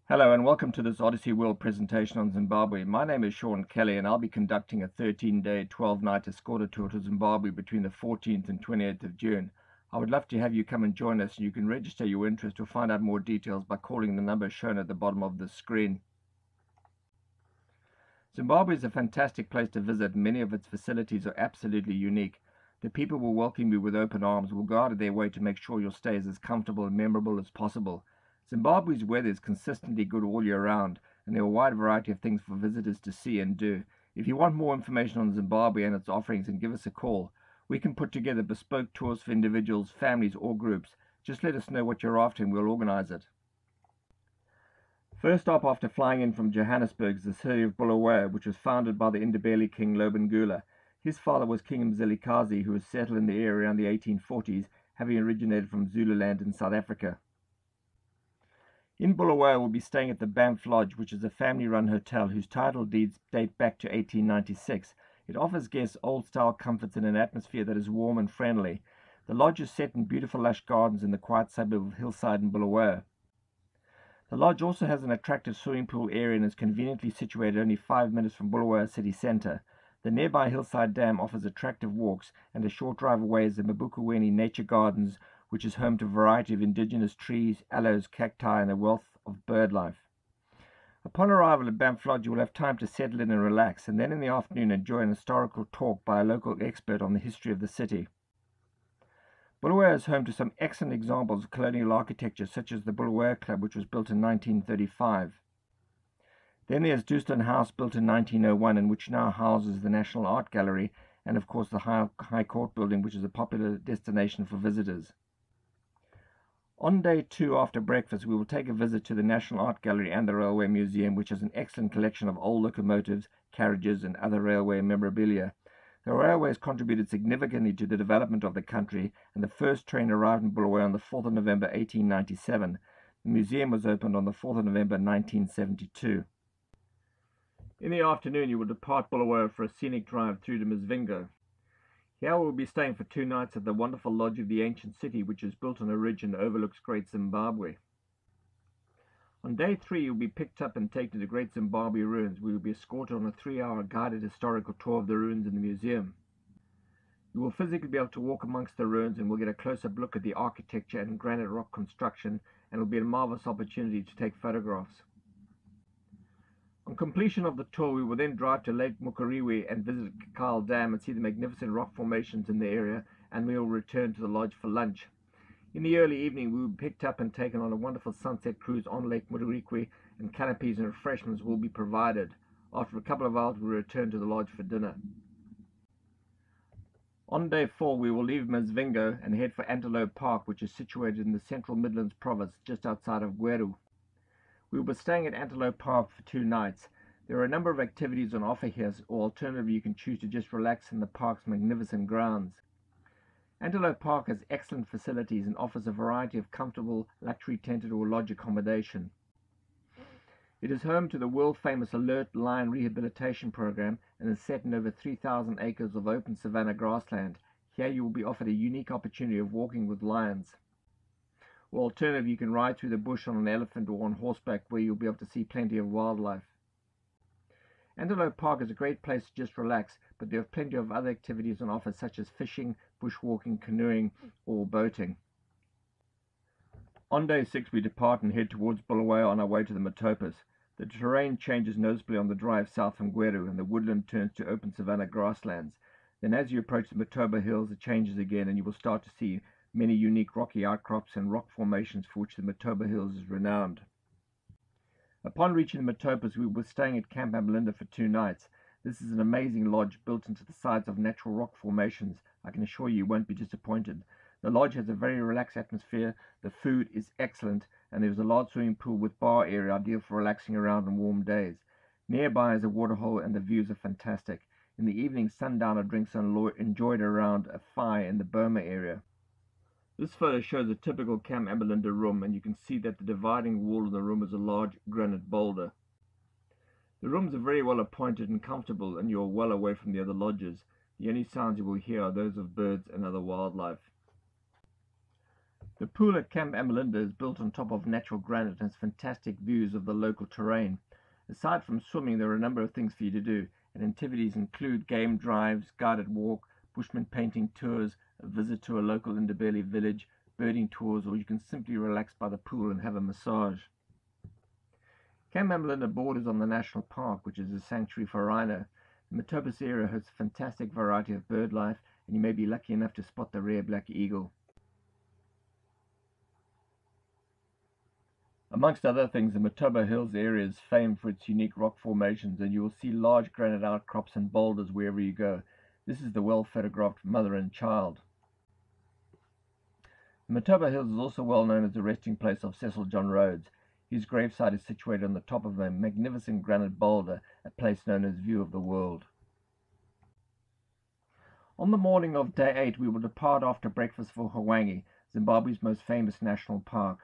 Hello and welcome to this Odyssey World presentation on Zimbabwe. My name is Sean Kelly and I'll be conducting a 13-day, 12-night escorted tour to Zimbabwe between the 14th and 28th of June. I would love to have you come and join us, and you can register your interest or find out more details by calling the number shown at the bottom of the screen. Zimbabwe is a fantastic place to visit. Many of its facilities are absolutely unique. The people will welcome you with open arms, will go out of their way to make sure your stay is as comfortable and memorable as possible. Zimbabwe's weather is consistently good all year round, and there are a wide variety of things for visitors to see and do. If you want more information on Zimbabwe and its offerings, then give us a call. We can put together bespoke tours for individuals, families, or groups. Just let us know what you're after and we'll organize it. First stop after flying in from Johannesburg is the city of Bulawayo, which was founded by the Ndebele king Lobengula. His father was King Mzilikazi, who was settled in the area around the 1840s, having originated from Zululand in South Africa. In Bulawayo, we'll be staying at the Banff Lodge, which is a family-run hotel whose title deeds date back to 1896. It offers guests old-style comforts in an atmosphere that is warm and friendly. The lodge is set in beautiful lush gardens in the quiet suburb of Hillside in Bulawayo. The lodge also has an attractive swimming pool area and is conveniently situated only 5 minutes from Bulawayo city centre. The nearby Hillside Dam offers attractive walks, and a short drive away is the Mabukuweni Nature Gardens, which is home to a variety of indigenous trees, aloes, cacti, and a wealth of bird life. Upon arrival at Banff Lodge, you will have time to settle in and relax, and then in the afternoon enjoy an historical talk by a local expert on the history of the city. Bulawayo is home to some excellent examples of colonial architecture, such as the Bulawayo Club, which was built in 1935. Then there's Dewston House, built in 1901, and which now houses the National Art Gallery, and of course the High Court building, which is a popular destination for visitors. On day 2, after breakfast, we will take a visit to the National Art Gallery and the Railway Museum, which has an excellent collection of old locomotives, carriages, and other railway memorabilia. The railways contributed significantly to the development of the country, and the first train arrived in Bulawayo on the 4th of November 1897. The museum was opened on the 4th of November 1972. In the afternoon, you will depart Bulawayo for a scenic drive through to Mzvingo. Here we will be staying for 2 nights at the wonderful lodge of the ancient city, which is built on a ridge and overlooks Great Zimbabwe. On day 3, you will be picked up and taken to the Great Zimbabwe ruins. We will be escorted on a 3-hour guided historical tour of the ruins in the museum. You will physically be able to walk amongst the ruins and will get a close-up look at the architecture and granite rock construction, and it will be a marvelous opportunity to take photographs. On completion of the tour, we will then drive to Lake Mukariwe and visit Kyle Dam and see the magnificent rock formations in the area, and we will return to the lodge for lunch. In the early evening, we will be picked up and taken on a wonderful sunset cruise on Lake Mukariwe, and canopies and refreshments will be provided. After a couple of hours, we will return to the lodge for dinner. On day 4, we will leave Mzvingo and head for Antelope Park, which is situated in the Central Midlands province, just outside of Gweru. We will be staying at Antelope Park for 2 nights. There are a number of activities on offer here, or alternatively you can choose to just relax in the park's magnificent grounds. Antelope Park has excellent facilities and offers a variety of comfortable, luxury-tented or lodge accommodation. It is home to the world-famous Alert Lion Rehabilitation Program and is set in over 3,000 acres of open savanna grassland. Here you will be offered a unique opportunity of walking with lions. Or alternatively, you can ride through the bush on an elephant or on horseback, where you'll be able to see plenty of wildlife. Antelope Park is a great place to just relax, but there are plenty of other activities on offer, such as fishing, bushwalking, canoeing, or boating. On day 6, we depart and head towards Bulawayo on our way to the Matopos. The terrain changes noticeably on the drive south from Gweru, and the woodland turns to open savanna grasslands. Then as you approach the Matoba Hills, it changes again, and you will start to see many unique rocky outcrops and rock formations for which the Matoba Hills is renowned. Upon reaching the Matopos, we were staying at Camp Amalinda for 2 nights. This is an amazing lodge built into the sides of natural rock formations. I can assure you won't be disappointed. The lodge has a very relaxed atmosphere, the food is excellent, and there is a large swimming pool with bar area ideal for relaxing around on warm days. Nearby is a waterhole and the views are fantastic. In the evening, sundowner drinks are enjoyed around a fire in the Burma area. This photo shows a typical Camp Amalinda room, and you can see that the dividing wall of the room is a large granite boulder. The rooms are very well appointed and comfortable, and you are well away from the other lodges. The only sounds you will hear are those of birds and other wildlife. The pool at Camp Amelinda is built on top of natural granite and has fantastic views of the local terrain. Aside from swimming, there are a number of things for you to do, and activities include game drives, guided walk, bushman painting tours, a visit to a local Ndebele village, birding tours, or you can simply relax by the pool and have a massage. Camp Amelinda borders on the national park, which is a sanctuary for rhino. The Matobus area hosts a fantastic variety of bird life, and you may be lucky enough to spot the rare black eagle. Amongst other things, the Matoba Hills area is famed for its unique rock formations, and you will see large granite outcrops and boulders wherever you go. This is the well-photographed mother and child. The Matoba Hills is also well known as the resting place of Cecil John Rhodes. His gravesite is situated on the top of a magnificent granite boulder, a place known as View of the World. On the morning of day 8, we will depart after breakfast for Hwange, Zimbabwe's most famous national park.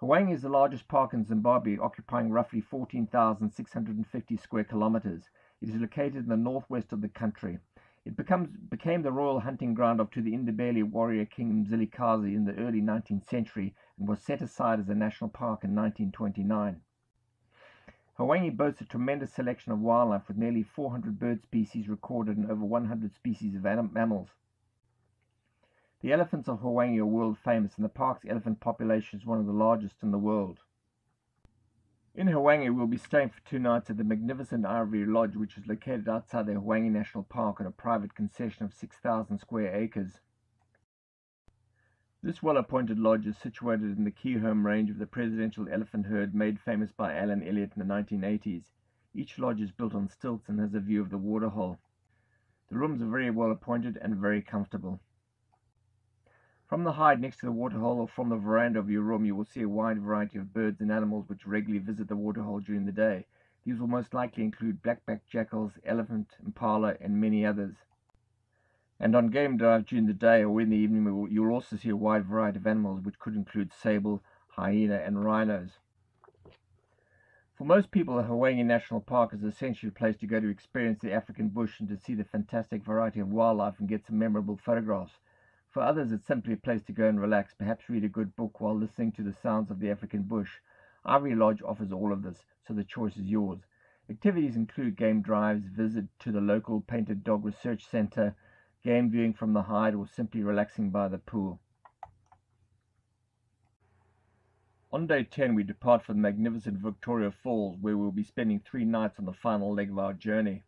Hwange is the largest park in Zimbabwe, occupying roughly 14,650 square kilometers. It is located in the northwest of the country. It became the royal hunting ground of the Ndebele warrior King Mzilikazi in the early 19th century and was set aside as a national park in 1929. Hwange boasts a tremendous selection of wildlife with nearly 400 bird species recorded and over 100 species of mammals. The elephants of Hwange are world famous, and the park's elephant population is one of the largest in the world. In Hwange, we'll be staying for 2 nights at the magnificent Ivory Lodge, which is located outside the Hwange National Park on a private concession of 6,000 square acres. This well-appointed lodge is situated in the key home range of the presidential elephant herd made famous by Alan Elliott in the 1980s. Each lodge is built on stilts and has a view of the waterhole. The rooms are very well appointed and very comfortable. From the hide next to the waterhole or from the veranda of your room, you will see a wide variety of birds and animals which regularly visit the waterhole during the day. These will most likely include black-backed jackals, elephant, impala, and many others. And on game drive during the day or in the evening, you'll also see a wide variety of animals which could include sable, hyena, and rhinos. For most people, the Hwange National Park is essentially a place to go to experience the African bush and to see the fantastic variety of wildlife and get some memorable photographs. For others, it's simply a place to go and relax, perhaps read a good book while listening to the sounds of the African bush. Ivory Lodge offers all of this, so the choice is yours. Activities include game drives, visit to the local painted dog research center, game viewing from the hide, or simply relaxing by the pool. On day 10, we depart for the magnificent Victoria Falls, where we'll be spending 3 nights on the final leg of our journey.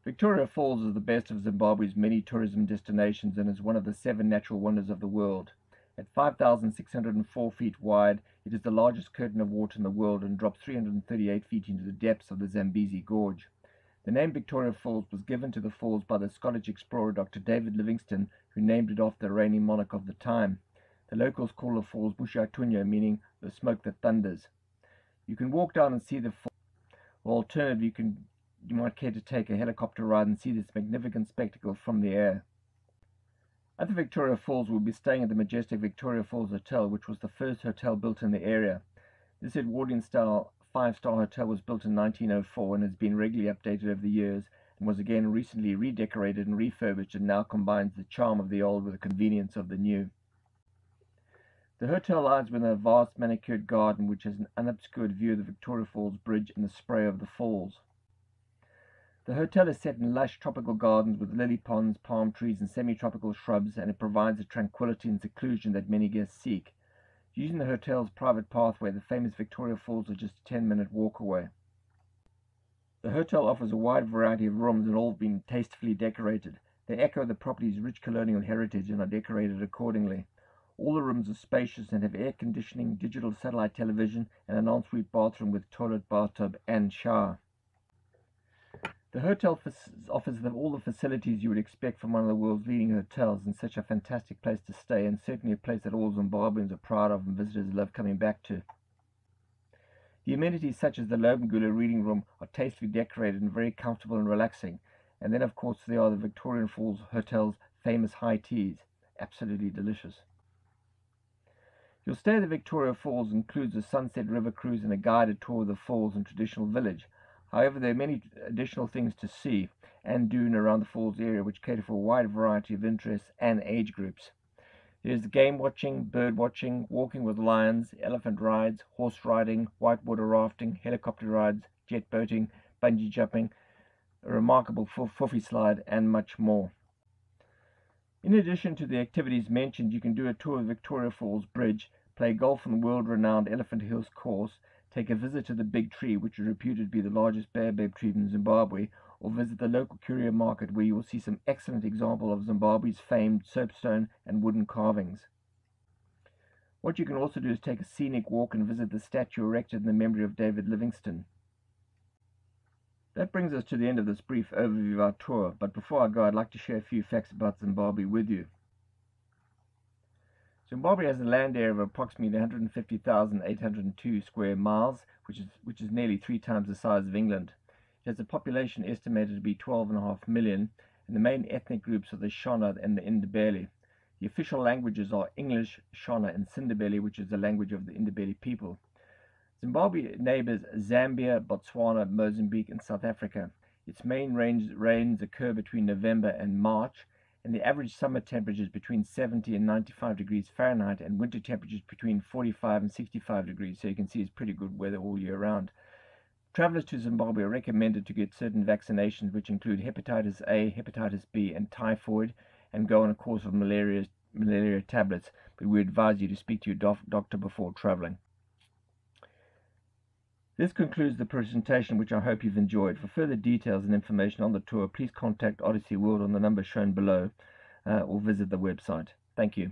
Victoria Falls is the best of Zimbabwe's many tourism destinations and is one of the 7 natural wonders of the world. At 5,604 feet wide, it is the largest curtain of water in the world and drops 338 feet into the depths of the Zambezi Gorge. The name Victoria Falls was given to the falls by the Scottish explorer Dr. David Livingstone, who named it after the reigning monarch of the time. The locals call the falls Bushatunya, meaning the smoke that thunders. You can walk down and see the falls, or alternatively, you might care to take a helicopter ride and see this magnificent spectacle from the air. At the Victoria Falls, we'll be staying at the majestic Victoria Falls Hotel, which was the first hotel built in the area. This Edwardian-style 5-star hotel was built in 1904 and has been regularly updated over the years, and was again recently redecorated and refurbished, and now combines the charm of the old with the convenience of the new. The hotel lies within a vast manicured garden which has an unobscured view of the Victoria Falls Bridge and the spray of the falls. The hotel is set in lush tropical gardens with lily ponds, palm trees, and semi-tropical shrubs, and it provides the tranquility and seclusion that many guests seek. Using the hotel's private pathway, the famous Victoria Falls are just a 10-minute walk away. The hotel offers a wide variety of rooms and all have been tastefully decorated. They echo the property's rich colonial heritage and are decorated accordingly. All the rooms are spacious and have air conditioning, digital satellite television, and an ensuite bathroom with toilet, bathtub, and shower. The hotel offers them all the facilities you would expect from one of the world's leading hotels, and such a fantastic place to stay, and certainly a place that all Zimbabweans are proud of and visitors love coming back to. The amenities such as the Lobengula reading room are tastefully decorated and very comfortable and relaxing, and then of course there are the Victoria Falls Hotel's famous high teas, absolutely delicious. Your stay at the Victoria Falls includes a Sunset River cruise and a guided tour of the falls and traditional village. However, there are many additional things to see and do around the falls area which cater for a wide variety of interests and age groups. There's game watching, bird watching, walking with lions, elephant rides, horse riding, whitewater rafting, helicopter rides, jet boating, bungee jumping, a remarkable fluffy slide, and much more. In addition to the activities mentioned, you can do a tour of Victoria Falls Bridge, play golf on the world-renowned Elephant Hills course, take a visit to the Big Tree, which is reputed to be the largest baobab tree in Zimbabwe, or visit the local curio market, where you will see some excellent examples of Zimbabwe's famed soapstone and wooden carvings. What you can also do is take a scenic walk and visit the statue erected in the memory of David Livingstone. That brings us to the end of this brief overview of our tour, but before I go, I'd like to share a few facts about Zimbabwe with you. Zimbabwe has a land area of approximately 150,802 square miles, which is nearly 3 times the size of England. It has a population estimated to be 12.5 million, and the main ethnic groups are the Shona and the Ndebele. The official languages are English, Shona, and Sindebele, which is the language of the Ndebele people. Zimbabwe neighbors Zambia, Botswana, Mozambique, and South Africa. Its main rains occur between November and March, and the average summer temperature is between 70 and 95 degrees Fahrenheit, and winter temperatures between 45 and 65 degrees, so you can see it's pretty good weather all year round. Travelers to Zimbabwe are recommended to get certain vaccinations, which include hepatitis A, hepatitis B, and typhoid, and go on a course of malaria tablets, but we advise you to speak to your doctor before traveling. This concludes the presentation, which I hope you've enjoyed. For further details and information on the tour, please contact Odyssey World on the number shown below, or visit the website. Thank you.